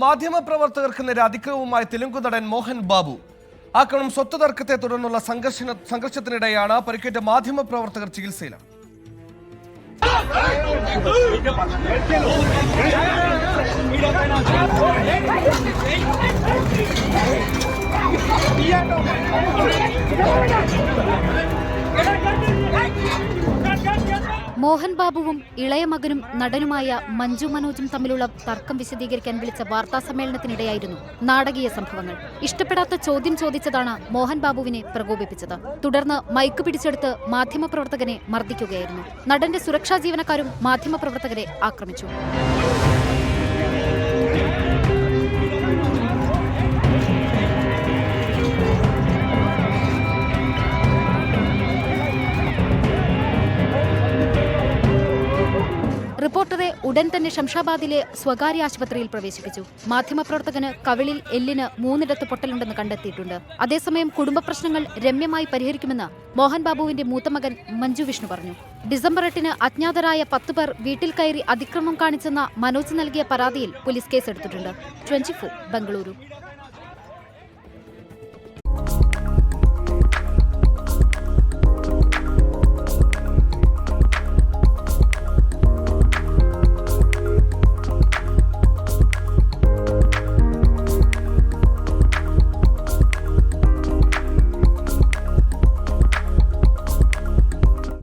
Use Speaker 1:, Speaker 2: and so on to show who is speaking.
Speaker 1: മാധ്യമപ്രവർത്തകർക്ക് നേരെ അതിക്രമവുമായി തെലുങ്ക് നടൻ മോഹൻ ബാബു. ആക്രമണം സ്വത്ത് തർക്കത്തെ തുടർന്നുള്ള സംഘർഷത്തിനിടെയാണ് പരിക്കേറ്റ മാധ്യമപ്രവർത്തകർ ചികിത്സയിലാണ്.
Speaker 2: മോഹൻ ബാബുവും ഇളയ മകനും നടനുമായ മഞ്ജു മനോജും തമ്മിലുള്ള തർക്കം വിശദീകരിക്കാൻ വിളിച്ച വാർത്താ സമ്മേളനത്തിനിടെയായിരുന്നു നാടകീയ സംഭവങ്ങൾ. ഇഷ്ടപ്പെടാത്ത ചോദ്യം ചോദിച്ചതാണ് മോഹൻ ബാബുവിനെ പ്രകോപിപ്പിച്ചത്. തുടർന്ന് മൈക്ക് പിടിച്ചെടുത്ത് മാധ്യമപ്രവർത്തകനെ മർദ്ദിക്കുകയായിരുന്നു. നടന്റെ സുരക്ഷാ ജീവനക്കാരും മാധ്യമപ്രവർത്തകരെ ആക്രമിച്ചു. റിപ്പോർട്ടറെ ഉടൻ തന്നെ ശംഷാബാദിലെ സ്വകാര്യ ആശുപത്രിയിൽ പ്രവേശിപ്പിച്ചു. മാധ്യമപ്രവർത്തകന് കവിളിൽ എല്ലിന് 3 പൊട്ടലുണ്ടെന്ന് കണ്ടെത്തിയിട്ടുണ്ട്. അതേസമയം കുടുംബ പ്രശ്നങ്ങൾ രമ്യമായി പരിഹരിക്കുമെന്ന് മോഹൻ ബാബുവിന്റെ മൂത്തമകൻ മഞ്ജു വിഷ്ണു പറഞ്ഞു. ഡിസംബർ 8-ന് അജ്ഞാതരായ 10 പേർ വീട്ടിൽ കയറി അതിക്രമം കാണിച്ചെന്ന മനോജ് നൽകിയ പരാതിയിൽ പോലീസ് കേസെടുത്തിട്ടുണ്ട്. 24 ബംഗളൂരു.